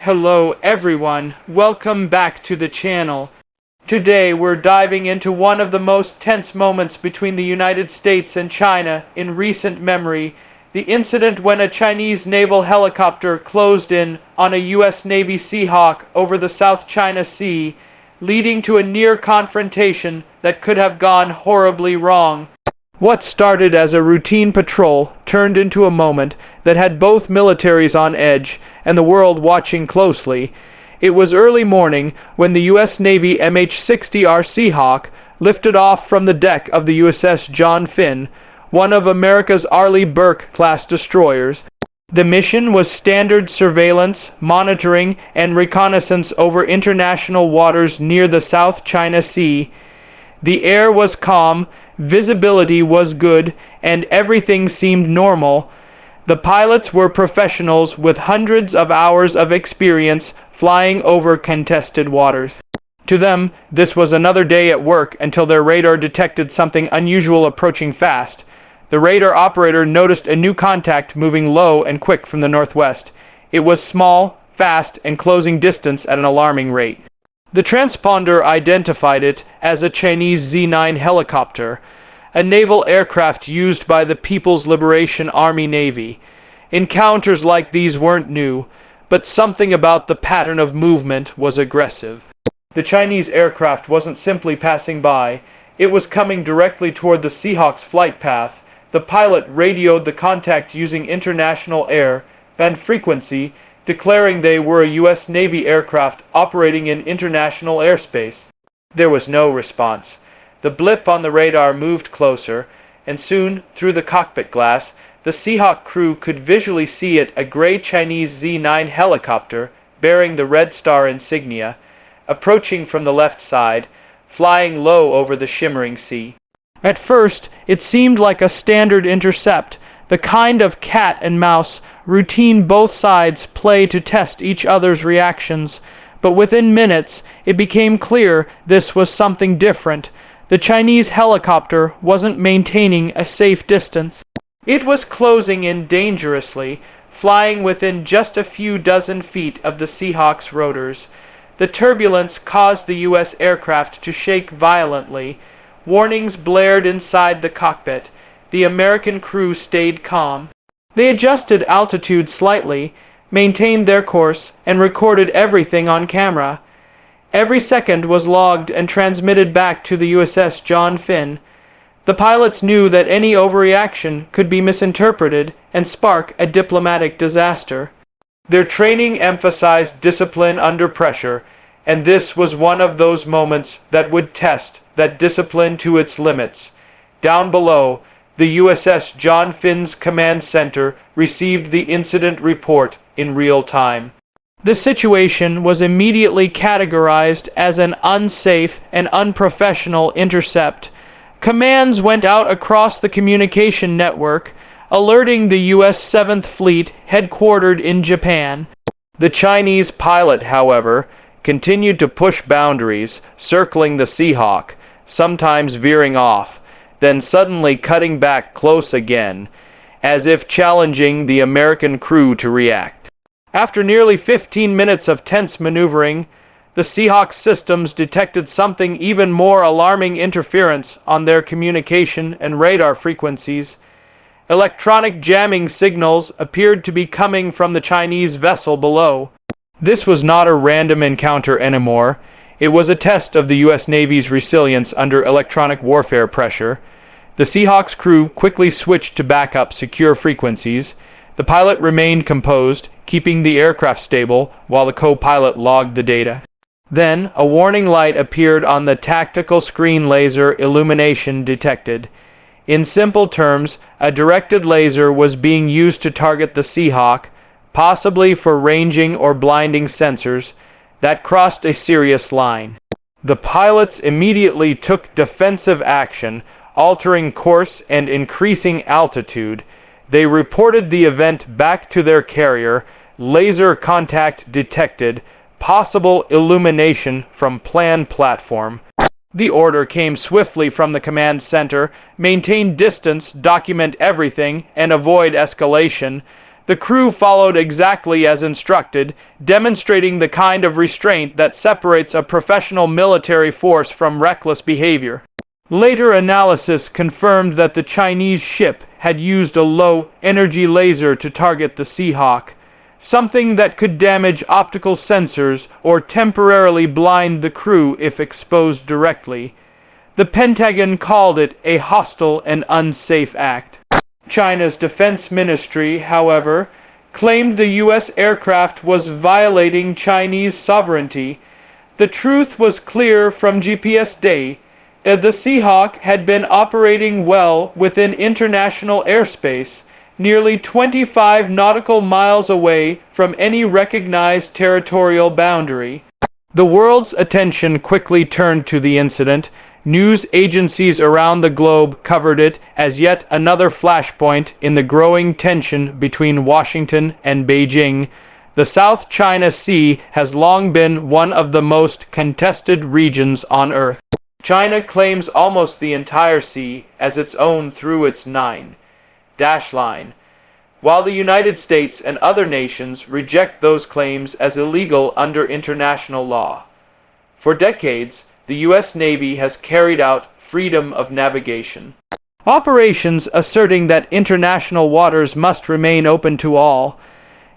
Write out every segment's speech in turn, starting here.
Hello everyone, welcome back to the channel. Today we're diving into one of the most tense moments between the United States and China in recent memory, the incident when a Chinese naval helicopter closed in on a US Navy Seahawk over the South China Sea, leading to a near confrontation that could have gone horribly wrong. What started as a routine patrol turned into a moment that had both militaries on edge and the world watching closely. It was early morning when the US Navy MH-60R Seahawk lifted off from the deck of the USS John Finn, one of America's Arleigh Burke-class destroyers. The mission was standard surveillance, monitoring, and reconnaissance over international waters near the South China Sea. The air was calm, visibility was good, and everything seemed normal. The pilots were professionals with hundreds of hours of experience flying over contested waters. To them, this was another day at work until their radar detected something unusual approaching fast. The radar operator noticed a new contact moving low and quick from the northwest. It was small, fast, and closing distance at an alarming rate. The transponder identified it as a Chinese Z-9 helicopter, a naval aircraft used by the People's Liberation Army Navy. Encounters like these weren't new, but something about the pattern of movement was aggressive. The Chinese aircraft wasn't simply passing by, it was coming directly toward the Seahawk's flight path. The pilot radioed the contact using international air band frequency, declaring they were a US Navy aircraft operating in international airspace. There was no response. The blip on the radar moved closer, and soon, through the cockpit glass, the Seahawk crew could visually see it, a gray Chinese Z-9 helicopter bearing the Red Star insignia, approaching from the left side, flying low over the shimmering sea. At first, it seemed like a standard intercept, the kind of cat and mouse routine both sides play to test each other's reactions. But within minutes, it became clear this was something different. The Chinese helicopter wasn't maintaining a safe distance. It was closing in dangerously, flying within just a few dozen feet of the Seahawk's rotors. The turbulence caused the U.S. aircraft to shake violently. Warnings blared inside the cockpit. The American crew stayed calm. They adjusted altitude slightly, maintained their course, and recorded everything on camera. Every second was logged and transmitted back to the USS John Finn. The pilots knew that any overreaction could be misinterpreted and spark a diplomatic disaster. Their training emphasized discipline under pressure, and this was one of those moments that would test that discipline to its limits. Down below, the USS John Finn's command center received the incident report in real time. The situation was immediately categorized as an unsafe and unprofessional intercept. Commands went out across the communication network, alerting the U.S. 7th Fleet headquartered in Japan. The Chinese pilot, however, continued to push boundaries, circling the Seahawk, sometimes veering off, then suddenly cutting back close again, as if challenging the American crew to react. After nearly 15 minutes of tense maneuvering, the Seahawk systems detected something even more alarming: interference on their communication and radar frequencies. Electronic jamming signals appeared to be coming from the Chinese vessel below. This was not a random encounter anymore. It was a test of the U.S. Navy's resilience under electronic warfare pressure. The Seahawk's crew quickly switched to backup secure frequencies. The pilot remained composed, keeping the aircraft stable while the co-pilot logged the data. Then, a warning light appeared on the tactical screen. Laser illumination detected. In simple terms, a directed laser was being used to target the Seahawk, possibly for ranging or blinding sensors. That crossed a serious line. The pilots immediately took defensive action, altering course and increasing altitude. They reported the event back to their carrier. Laser contact detected. Possible illumination from planned platform. The order came swiftly from the command center: maintain distance, document everything, and avoid escalation. The crew followed exactly as instructed, demonstrating the kind of restraint that separates a professional military force from reckless behavior. Later analysis confirmed that the Chinese ship had used a low-energy laser to target the Seahawk, something that could damage optical sensors or temporarily blind the crew if exposed directly. The Pentagon called it a hostile and unsafe act. China's defense ministry, however, claimed the U.S. aircraft was violating Chinese sovereignty. The truth was clear from GPS data. The Seahawk had been operating well within international airspace, nearly 25 nautical miles away from any recognized territorial boundary. The world's attention quickly turned to the incident. News agencies around the globe covered it as yet another flashpoint in the growing tension between Washington and Beijing. The South China Sea has long been one of the most contested regions on Earth. China claims almost the entire sea as its own through its 9-dash line, while the United States and other nations reject those claims as illegal under international law. For decades, the US Navy has carried out freedom of navigation operations asserting that international waters must remain open to all.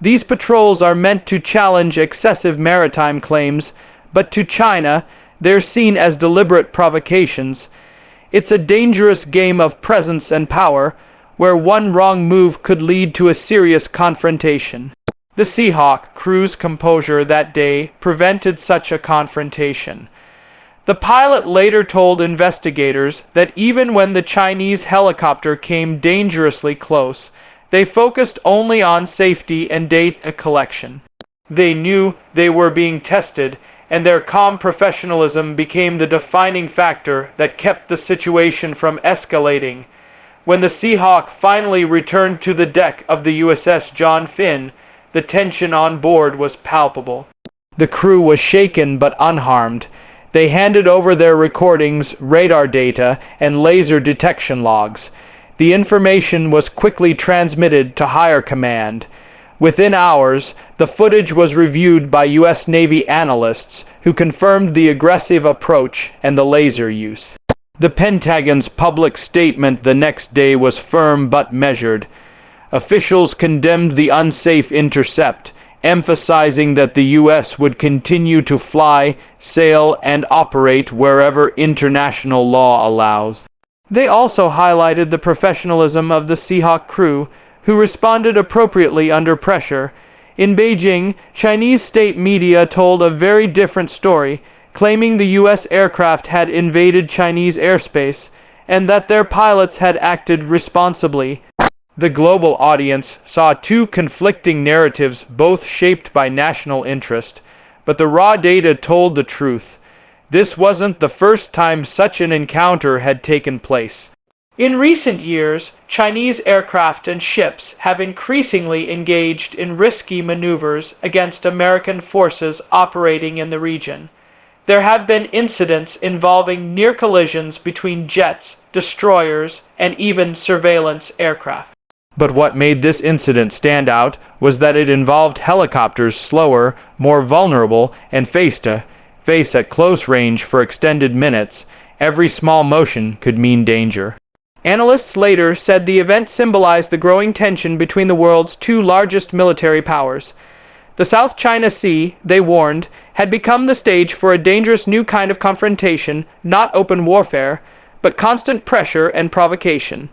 These patrols are meant to challenge excessive maritime claims, but to China, they're seen as deliberate provocations. It's a dangerous game of presence and power, where one wrong move could lead to a serious confrontation. The Seahawk crew's composure that day prevented such a confrontation. The pilot later told investigators that even when the Chinese helicopter came dangerously close, they focused only on safety and data collection. They knew they were being tested, and their calm professionalism became the defining factor that kept the situation from escalating. When the Seahawk finally returned to the deck of the USS John Finn, the tension on board was palpable. The crew was shaken but unharmed. They handed over their recordings, radar data, and laser detection logs. The information was quickly transmitted to higher command. Within hours, the footage was reviewed by US Navy analysts who confirmed the aggressive approach and the laser use. The Pentagon's public statement the next day was firm but measured. Officials condemned the unsafe intercept, emphasizing that the U.S. would continue to fly, sail, and operate wherever international law allows. They also highlighted the professionalism of the Seahawk crew, who responded appropriately under pressure. In Beijing, Chinese state media told a very different story, claiming the U.S. aircraft had invaded Chinese airspace, and that their pilots had acted responsibly. The global audience saw two conflicting narratives, both shaped by national interest, but the raw data told the truth. This wasn't the first time such an encounter had taken place. In recent years, Chinese aircraft and ships have increasingly engaged in risky maneuvers against American forces operating in the region. There have been incidents involving near collisions between jets, destroyers, and even surveillance aircraft. But what made this incident stand out was that it involved helicopters slower, more vulnerable, and face at close range for extended minutes. Every small motion could mean danger. Analysts later said the event symbolized the growing tension between the world's two largest military powers. The South China Sea, they warned, had become the stage for a dangerous new kind of confrontation, not open warfare, but constant pressure and provocation.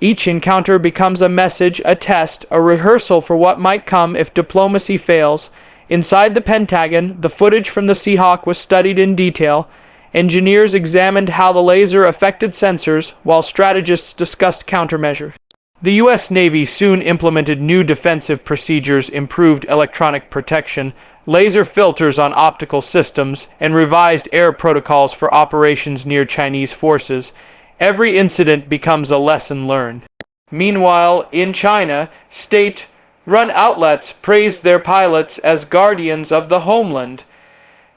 Each encounter becomes a message, a test, a rehearsal for what might come if diplomacy fails. Inside the Pentagon, the footage from the Seahawk was studied in detail. Engineers examined how the laser affected sensors, while strategists discussed countermeasures. The U.S. Navy soon implemented new defensive procedures, improved electronic protection, laser filters on optical systems, and revised air protocols for operations near Chinese forces. Every incident becomes a lesson learned. Meanwhile, in China, state-run outlets praised their pilots as guardians of the homeland.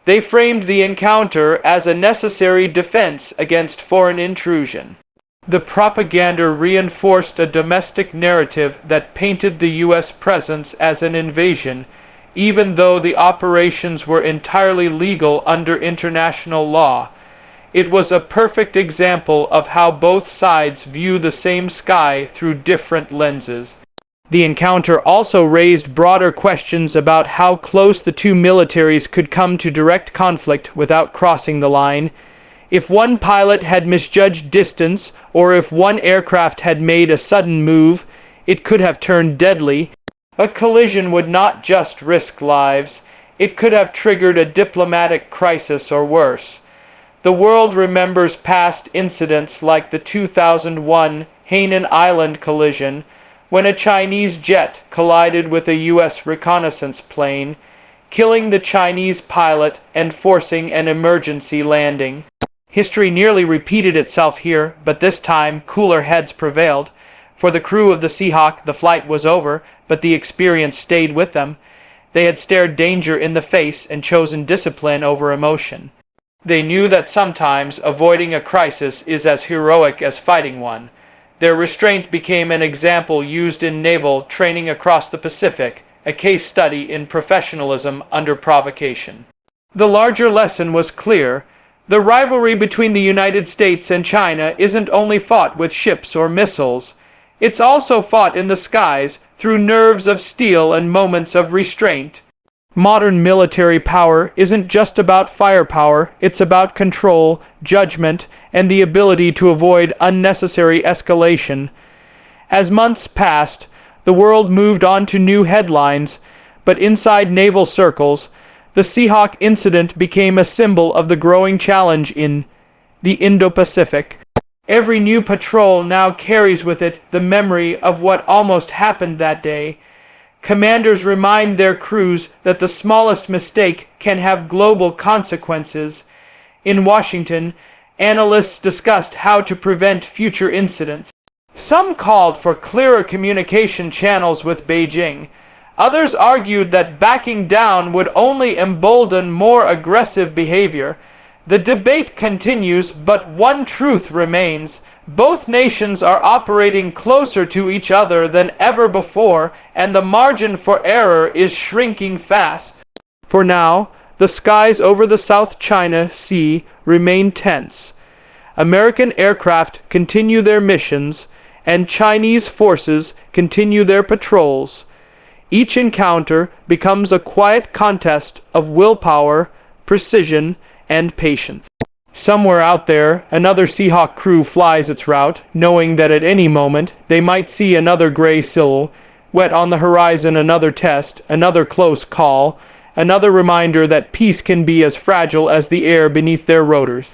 They framed the encounter as a necessary defense against foreign intrusion. The propaganda reinforced a domestic narrative that painted the U.S. presence as an invasion, even though the operations were entirely legal under international law. It was a perfect example of how both sides view the same sky through different lenses. The encounter also raised broader questions about how close the two militaries could come to direct conflict without crossing the line. If one pilot had misjudged distance, or if one aircraft had made a sudden move, it could have turned deadly. A collision would not just risk lives, it could have triggered a diplomatic crisis or worse. The world remembers past incidents like the 2001 Hainan Island collision, when a Chinese jet collided with a U.S. reconnaissance plane, killing the Chinese pilot and forcing an emergency landing. History nearly repeated itself here, but this time cooler heads prevailed. For the crew of the Seahawk, the flight was over, but the experience stayed with them. They had stared danger in the face and chosen discipline over emotion. They knew that sometimes avoiding a crisis is as heroic as fighting one. Their restraint became an example used in naval training across the Pacific, a case study in professionalism under provocation. The larger lesson was clear. The rivalry between the United States and China isn't only fought with ships or missiles. It's also fought in the skies through nerves of steel and moments of restraint. Modern military power isn't just about firepower, it's about control, judgment, and the ability to avoid unnecessary escalation. As months passed, the world moved on to new headlines, but inside naval circles, the Seahawk incident became a symbol of the growing challenge in the Indo-Pacific. Every new patrol now carries with it the memory of what almost happened that day. Commanders remind their crews that the smallest mistake can have global consequences. In Washington, analysts discussed how to prevent future incidents. Some called for clearer communication channels with Beijing. Others argued that backing down would only embolden more aggressive behavior. The debate continues, but one truth remains. Both nations are operating closer to each other than ever before, and the margin for error is shrinking fast. For now, the skies over the South China Sea remain tense. American aircraft continue their missions, and Chinese forces continue their patrols. Each encounter becomes a quiet contest of willpower, precision, and patience. Somewhere out there, another Seahawk crew flies its route, knowing that at any moment they might see another gray silhouette on the horizon, another test, another close call, another reminder that peace can be as fragile as the air beneath their rotors.